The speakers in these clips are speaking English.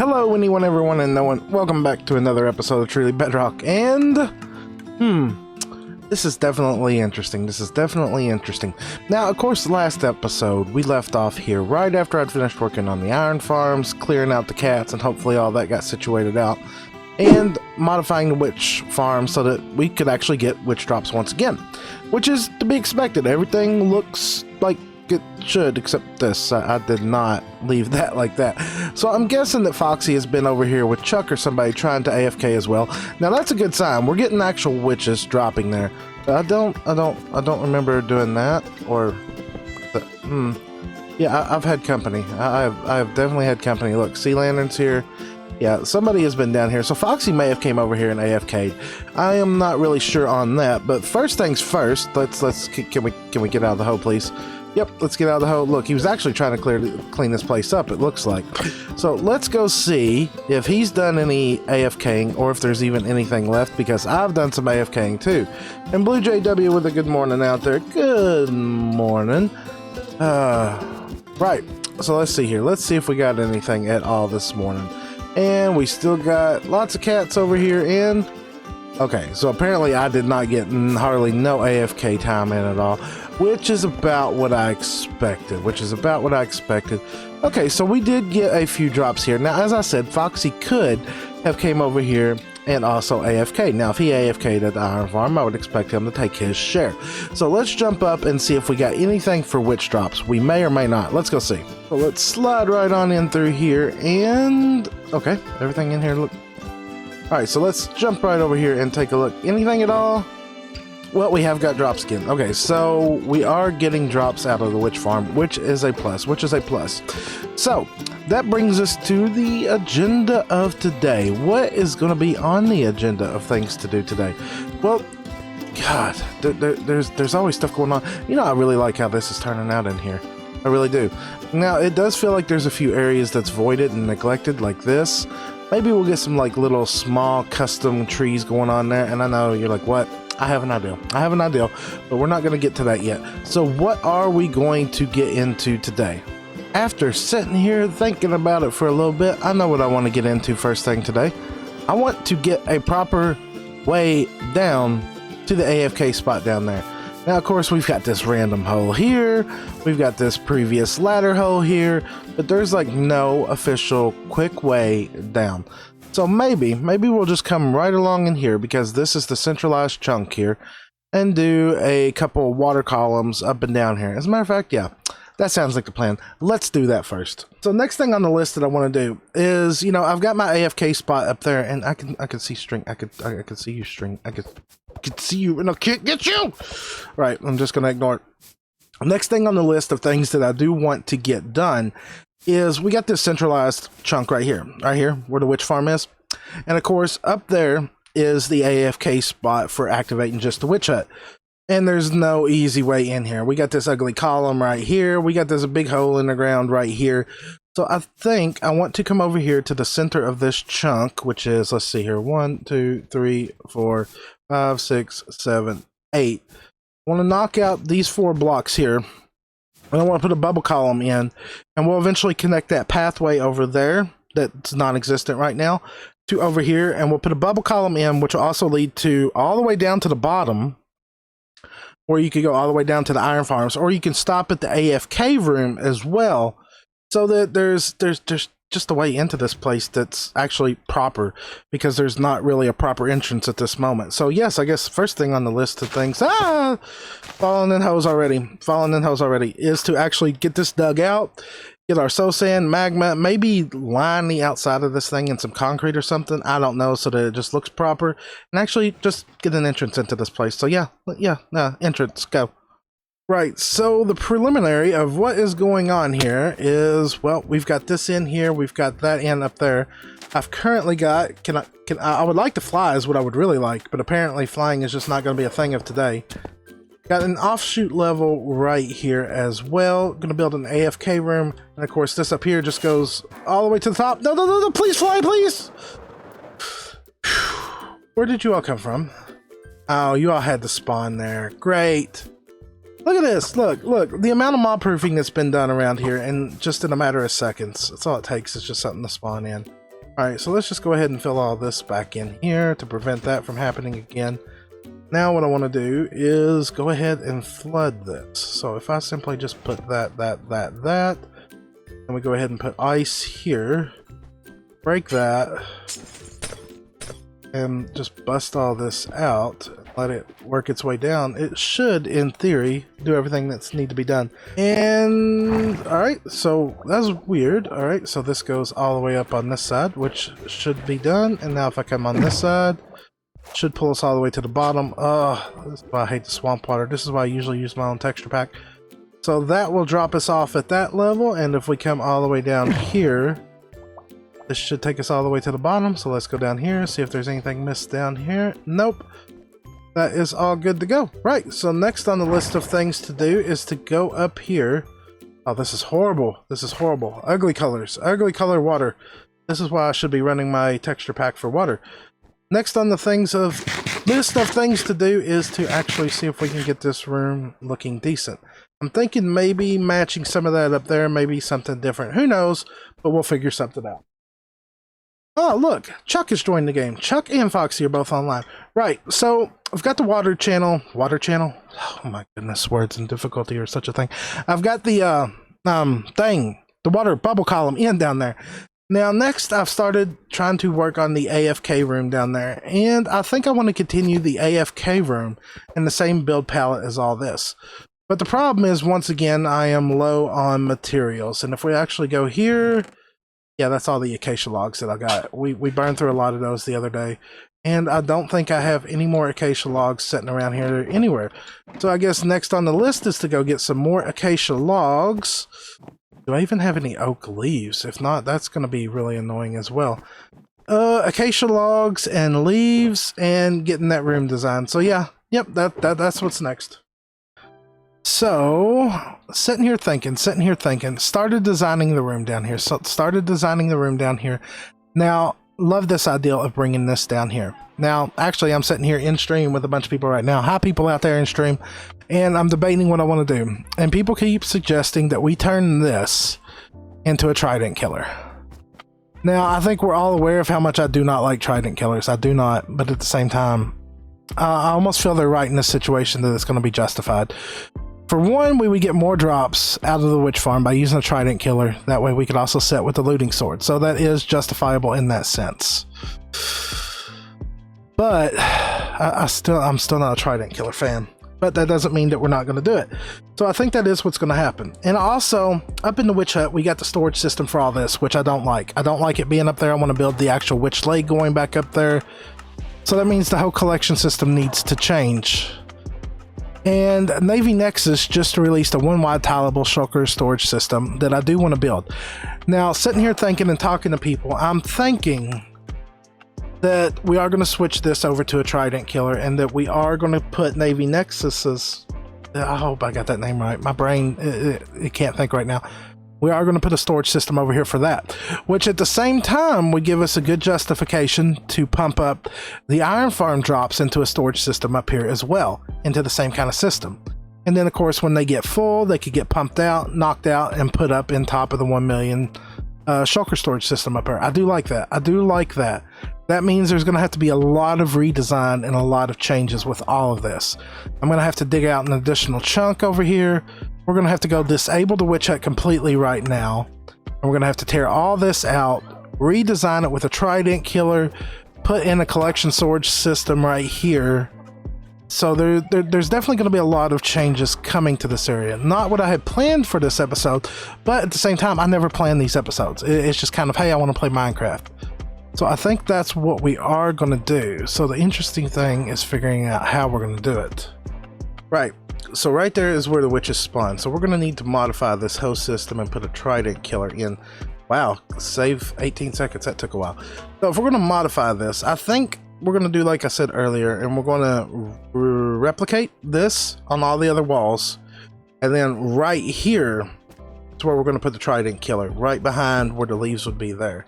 Hello anyone, everyone, and no one. Welcome back to another episode of Truly Bedrock, and this is definitely interesting. Now, of course, the last episode, we left off here right after I'd finished working on the iron farms, clearing out the cats, and hopefully all that got situated out, and modifying the witch farm so that we could actually get witch drops once again, which is to be expected. Everything looks like it should, except this. I did not leave that like that. So I'm guessing that Foxy has been over here with Chuck or somebody trying to AFK as well. Now that's a good sign. We're getting actual witches dropping there. I don't remember doing that. Or yeah, I've had company. I've definitely had company. Look, sea lanterns here. Yeah, somebody has been down here. So Foxy may have came over here and AFK'd. I am not really sure on that. But first things first, can we get out of the hole, please? Yep, let's get out of the hole. Look, he was actually trying to clean this place up, it looks like. So let's go see if he's done any AFKing or if there's even anything left, because I've done some AFKing too. And Blue JW with a good morning out there. Good morning. Right, so let's see here. Let's see if we got anything at all this morning. And we still got lots of cats over here in. Okay, so apparently I did not get hardly no AFK time in at all, which is about what I expected, Okay, so we did get a few drops here. Now, as I said, Foxy could have came over here and also AFK. Now, if he AFK'd at the iron farm, I would expect him to take his share. So let's jump up and see if we got anything for witch drops. We may or may not. Let's go see. So let's slide right on in through here and... Okay, everything in here look... Alright, so let's jump right over here and take a look. Anything at all? Well, we have got drops again. Okay, so we are getting drops out of the witch farm, which is a plus, So, that brings us to the agenda of today. What is going to be on the agenda of things to do today? Well, God, there's always stuff going on. You know, I really like how this is turning out in here. I really do. Now, it does feel like there's a few areas that's voided and neglected, like this. Maybe we'll get some like little small custom trees going on there. And I know you're like, what? I have an idea, but we're not going to get to that yet. So what are we going to get into today? After sitting here thinking about it for a little bit, I know what I want to get into first thing today. I want to get a proper way down to the AFK spot down there. Now, of course, we've got this random hole here. We've got this previous ladder hole here, but there's like no official quick way down. So maybe we'll just come right along in here, because this is the centralized chunk here, and do a couple water columns up and down here. As a matter of fact, yeah, that sounds like the plan. Let's do that first. So next thing on the list that I want to do is, you know, I've got my AFK spot up there, and I can see string. I could see you, string. I could see you, and I can't get you. Right, I'm just gonna ignore it. Next thing on the list of things that I do want to get done is we got this centralized chunk right here where the witch farm is, and of course up there is the AFK spot for activating just the witch hut, and there's no easy way in here. We got this ugly column right here, we got this big hole in the ground right here. So I think I want to come over here to the center of this chunk, which is, let's see here, 1 2 3 4 5 6 7 8. I want to knock out these 4 blocks here. I want to put a bubble column in, and we'll eventually connect that pathway over there that's non-existent right now to over here, and we'll put a bubble column in, which will also lead to all the way down to the bottom, or you could go all the way down to the iron farms, or you can stop at the AFK room as well, so that there's just a way into this place that's actually proper, because there's not really a proper entrance at this moment. So yes, I guess first thing on the list of things, falling in hose already, is to actually get this dug out, get our soul sand, magma, maybe line the outside of this thing in some concrete or something, I don't know, so that it just looks proper, and actually just get an entrance into this place. So yeah, entrance, go. Right, so the preliminary of what is going on here is, well, we've got this in here, we've got that in up there. I've currently got, I would like to fly is what I would really like, but apparently flying is just not going to be a thing of today. Got an offshoot level right here as well. Going to build an AFK room, and of course this up here just goes all the way to the top. No, please fly, please! Where did you all come from? Oh, you all had to spawn there. Great. Look at this, look, the amount of mob proofing that's been done around here, and just in a matter of seconds. That's all it takes, is just something to spawn in. Alright, so let's just go ahead and fill all this back in here to prevent that from happening again. Now what I want to do is go ahead and flood this. So if I simply just put that, and we go ahead and put ice here, break that, and just bust all this out, let it work its way down, it should, in theory, do everything that's need to be done. And alright, so that's weird. Alright, so this goes all the way up on this side, which should be done. And now if I come on this side, should pull us all the way to the bottom. This is why I hate the swamp water. This is why I usually use my own texture pack. So that will drop us off at that level, and if we come all the way down here, this should take us all the way to the bottom. So let's go down here, see if there's anything missed down here. Nope. That is all good to go. Right, so next on the list of things to do is to go up here. Oh, this is horrible. This is horrible. Ugly colors. Ugly color water. This is why I should be running my texture pack for water. Next on the list of things to do is to actually see if we can get this room looking decent. I'm thinking maybe matching some of that up there, maybe something different. Who knows, but we'll figure something out. Oh, look, Chuck has joined the game. Chuck and Foxy are both online. Right, so I've got the water channel. Water channel? Oh my goodness, words and difficulty or such a thing. I've got the the water bubble column in down there. Now next I've started trying to work on the AFK room down there, and I think I want to continue the AFK room in the same build palette as all this. But the problem is, once again, I am low on materials, and if we actually go here, yeah, that's all the acacia logs that I got. We burned through a lot of those the other day, and I don't think I have any more acacia logs sitting around here anywhere. So I guess next on the list is to go get some more acacia logs. Do I even have any oak leaves? If not, that's going to be really annoying as well. Acacia logs and leaves and getting that room designed. So yeah, yep, that's what's next. So, sitting here thinking, started designing the room down here. Now, love this idea of bringing this down here. Now, actually, I'm sitting here in stream with a bunch of people right now. Hi, people out there in stream. And I'm debating what I want to do. And people keep suggesting that we turn this into a Trident killer. Now, I think we're all aware of how much I do not like Trident killers. I do not, but at the same time, I almost feel they're right in this situation that it's going to be justified. For one, we would get more drops out of the witch farm by using a Trident killer. That way we could also set with the looting sword. So that is justifiable in that sense. But I'm still not a Trident killer fan. But that doesn't mean that we're not going to do it. So I think that is what's going to happen. And also, up in the witch hut, we got the storage system for all this, which I don't like. I don't like it being up there. I want to build the actual witch leg going back up there. So that means the whole collection system needs to change. And Navy Nexus just released a one-wide tileable shulker storage system that I do want to build. Now, sitting here thinking and talking to people, I'm thinking that we are going to switch this over to a Trident killer, and that we are going to put Navy Nexus's... I hope I got that name right. My brain, it can't think right now. We are going to put a storage system over here for that, which at the same time would give us a good justification to pump up the iron farm drops into a storage system up here as well, into the same kind of system. And then of course when they get full, they could get pumped out, knocked out, and put up in top of the 1 million shulker storage system up here. I do like that. I do like that. That means there's going to have to be a lot of redesign and a lot of changes with all of this. I'm going to have to dig out an additional chunk over here. We're going to have to go disable the witch hut completely right now. And we're going to have to tear all this out, redesign it with a Trident killer, put in a collection storage system right here. So there's definitely going to be a lot of changes coming to this area. Not what I had planned for this episode, but at the same time, I never planned these episodes. It's just kind of, hey, I want to play Minecraft. So I think that's what we are going to do. So the interesting thing is figuring out how we're going to do it. Right. So right there is where the witches spawn. So we're going to need to modify this whole system and put a Trident killer in. Wow, save 18 seconds. That took a while. So if we're going to modify this, I think we're going to do like I said earlier, and we're going to replicate this on all the other walls. And then right here is where we're going to put the Trident killer, right behind where the leaves would be there.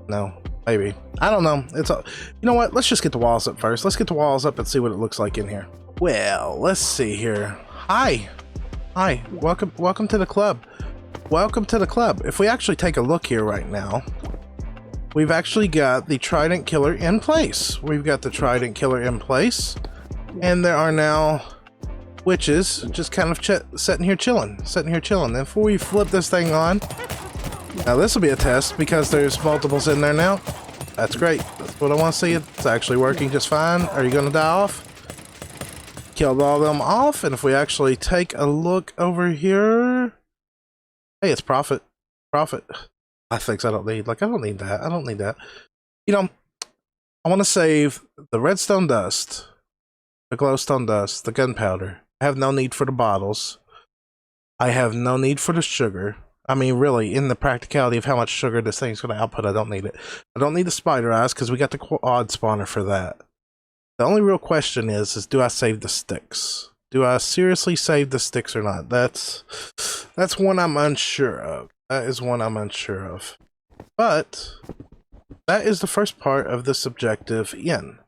No, maybe. I don't know. You know what? Let's just get the walls up first. Let's get the walls up and see what it looks like in here. Well, let's see here. Hi. Welcome to the club. Welcome to the club. If we actually take a look here right now, we've actually got the Trident killer in place. We've got the Trident killer in place, and there are now witches just kind of sitting here chilling. And before we flip this thing on, now this will be a test because there's multiples in there now. That's great. That's what I want to see. It's actually working just fine. Are you going to die off? Killed all of them off, and if we actually take a look over here, hey, it's profit. I don't need that. I don't need that. You know, I want to save the redstone dust, the glowstone dust, the gunpowder. I have no need for the bottles. I have no need for the sugar. I mean, really, in the practicality of how much sugar this thing's going to output, I don't need it. I don't need the spider eyes because we got the quad spawner for that. The only real question is do I save the sticks? Do I seriously save the sticks or not? That's one I'm unsure of. That is one I'm unsure of. But that is the first part of this objective in,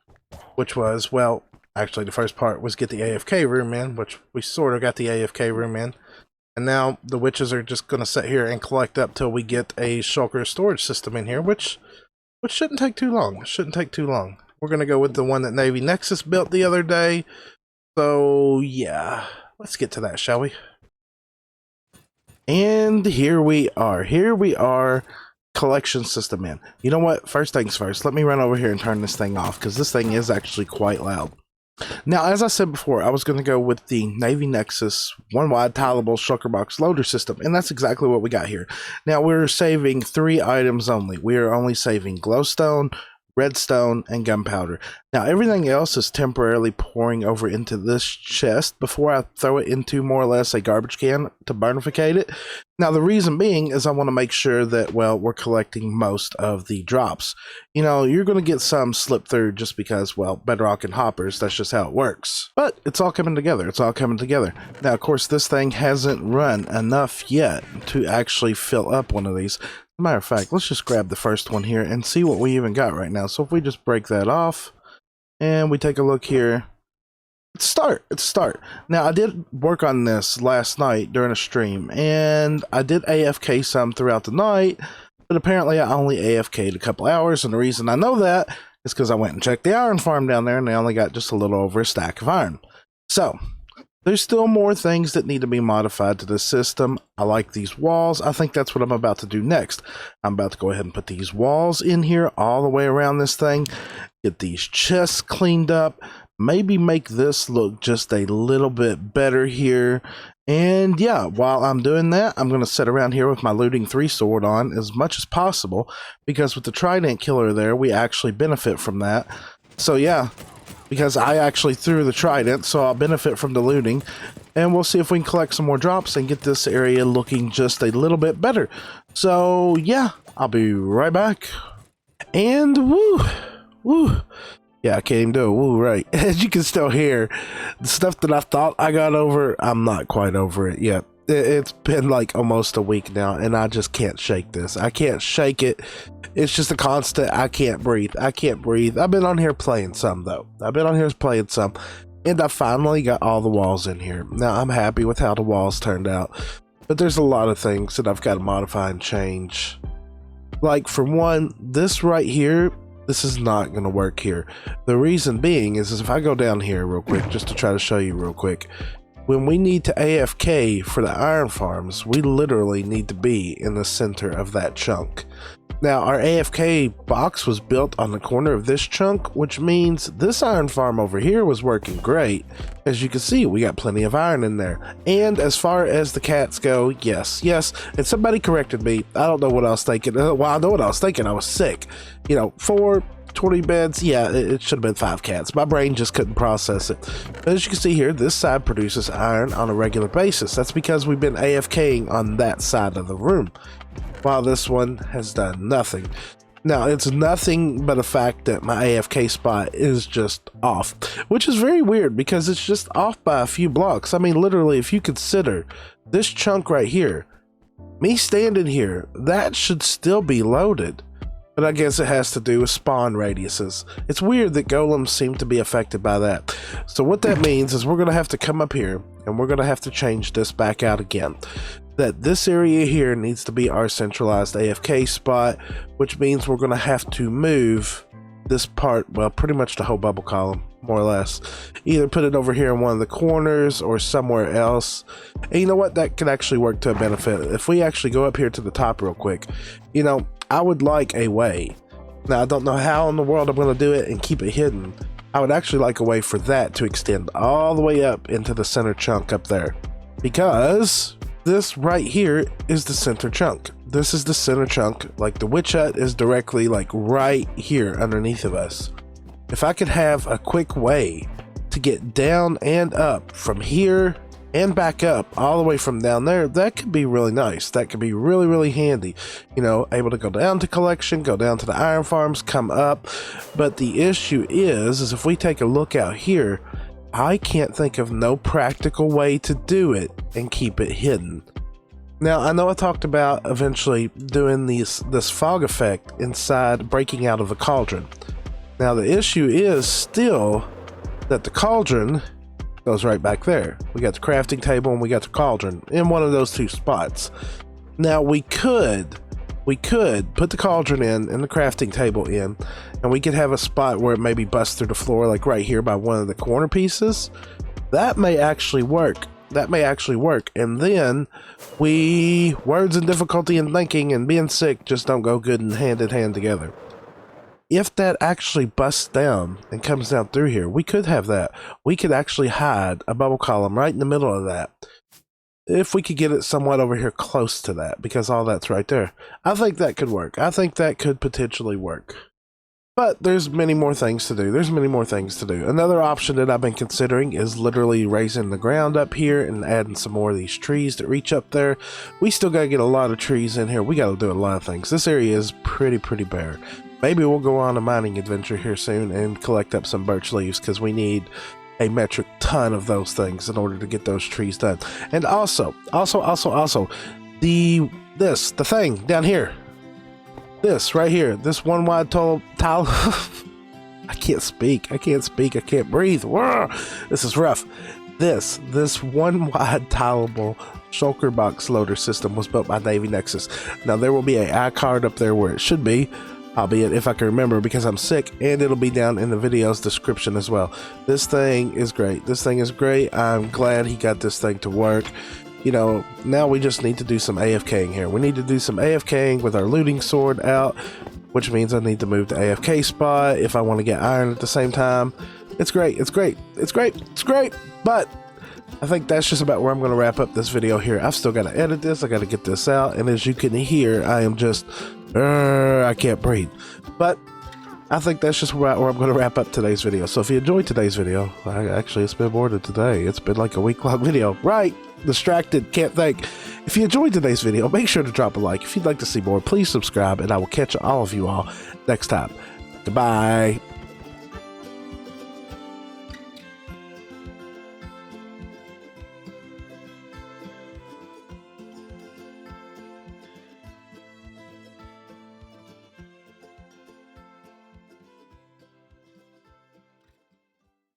which was, well, actually the first part was get the AFK room in, which we sort of got the AFK room in. And now the witches are just going to sit here and collect up till we get a shulker storage system in here, which shouldn't take too long. We're going to go with the one that Navy Nexus built the other day. So, yeah, let's get to that, shall we? And here we are, collection system in. You know what? First things first, let me run over here and turn this thing off because this thing is actually quite loud. Now, as I said before, I was going to go with the Navy Nexus one-wide tileable shulker box loader system, and that's exactly what we got here. Now, we're saving 3 items only. We are only saving glowstone, redstone, and gunpowder. Now, everything else is temporarily pouring over into this chest before I throw it into more or less a garbage can to burnificate it. Now, the reason being is I want to make sure that, well, we're collecting most of the drops. You know, you're going to get some slip through just because, well, bedrock and hoppers, that's just how it works. But it's all coming together. Now, of course, this thing hasn't run enough yet to actually fill up one of these. As a matter of fact, let's just grab the first one here and see what we even got right now. So if we just break that off and we take a look here, it's a start. Now, I did work on this last night during a stream, and I did AFK some throughout the night, but apparently I only AFK'd a couple hours, and the reason I know that is because I went and checked the iron farm down there, and they only got just a little over a stack of iron. So there's still more things that need to be modified to this system. I like these walls. I think that's what I'm about to do next. I'm about to go ahead and put these walls in here all the way around this thing, get these chests cleaned up, maybe make this look just a little bit better here. And yeah, while I'm doing that, I'm going to sit around here with my looting 3 sword on as much as possible, because with the Trident killer there, we actually benefit from that. So yeah, because I actually threw the Trident, so I'll benefit from the looting, and we'll see if we can collect some more drops and get this area looking just a little bit better. So yeah, I'll be right back. And woo. Yeah, I can't even do it. Woo, right. As you can still hear, the stuff that I thought I got over, I'm not quite over it yet. It's been like almost a week now, and I just can't shake this. I can't shake it. It's just a constant. I can't breathe. I've been on here playing some, though. And I finally got all the walls in here. Now, I'm happy with how the walls turned out, but there's a lot of things that I've got to modify and change. Like, for one, this right here, this is not going to work here. The reason being is if I go down here real quick, just to try to show you real quick, when we need to AFK for the iron farms, we literally need to be in the center of that chunk. Now, our AFK box was built on the corner of this chunk, which means this iron farm over here was working great. As you can see, we got plenty of iron in there. And as far as the cats go, yes, and somebody corrected me. I don't know what I was thinking. Well, I know what I was thinking. I was sick. You know, 20 beds, yeah, it should have been 5 cats. My brain just couldn't process it. But as you can see here, this side produces iron on a regular basis. That's because we've been AFKing on that side of the room, while this one has done nothing. Now, it's nothing but a fact that my AFK spot is just off, which is very weird because it's just off by a few blocks. I mean, literally, if you consider this chunk right here, me standing here, that should still be loaded. But I guess it has to do with spawn radiuses. It's weird that golems seem to be affected by that. So what that means is we're going to have to come up here and we're going to have to change this back out again. that this area here needs to be our centralized AFK spot, which means we're going to have to move this part, well, pretty much the whole bubble column, more or less. Either put it over here in one of the corners or somewhere else. And you know what? That could actually work to a benefit. If we actually go up here to the top real quick, you know, I would like a way. Now, I don't know how in the world I'm going to do it and keep it hidden. I would actually like a way for that to extend all the way up into the center chunk up there. Because this right here is the center chunk. This is the center chunk. Like the witch hut is directly like right here underneath of us. If I could have a quick way to get down and up from here and back up all the way from down there, that could be really nice. That could be really, really handy. You know, able to go down to collection, go down to the iron farms, come up. But the issue is if we take a look out here, I can't think of no practical way to do it and keep it hidden. Now, I know I talked about eventually doing this fog effect inside, breaking out of the cauldron. Now, the issue is still that the cauldron goes right back there. We got the crafting table and we got the cauldron in one of those two spots. Now, we could put the cauldron in and the crafting table in, and we could have a spot where it maybe busts through the floor, like right here by one of the corner pieces. That may actually work. And then words and difficulty and thinking and being sick just don't go good in hand together. If that actually busts down and comes down through here, we could have that. We could actually hide a bubble column right in the middle of that. If we could get it somewhat over here close to that, because all that's right there. I think that could work. I think that could potentially work. But there's many more things to do. Another option that I've been considering is literally raising the ground up here and adding some more of these trees that reach up there. We still got to get a lot of trees in here. We got to do a lot of things. This area is pretty bare. Maybe we'll go on a mining adventure here soon and collect up some birch leaves, because we need a metric ton of those things in order to get those trees done. And also the thing down here, this right here, this one wide tile I can't speak, I can't breathe. Whoa, this is rough. This one wide tileable shulker box loader system was built by Navy Nexus. Now there will be an iCard up there where it should be, albeit if I can remember, because I'm sick, and it'll be down in the video's description as well. This thing is great. I'm glad he got this thing to work. You know, now we just need to do some AFKing here. We need to do some AFKing with our looting sword out, which means I need to move to AFK spot if I want to get iron at the same time. It's great. But I think that's just about where I'm going to wrap up this video here. I've still got to edit this. I got to get this out. And as you can hear, I am just, I can't breathe. But I think that's just where I'm going to wrap up today's video. So if you enjoyed today's video, actually it's been more than today. It's been like a week-long video. Right? Distracted, can't think. If you enjoyed today's video, make sure to drop a like. If you'd like to see more, please subscribe, and I will catch all of you all next time. Goodbye.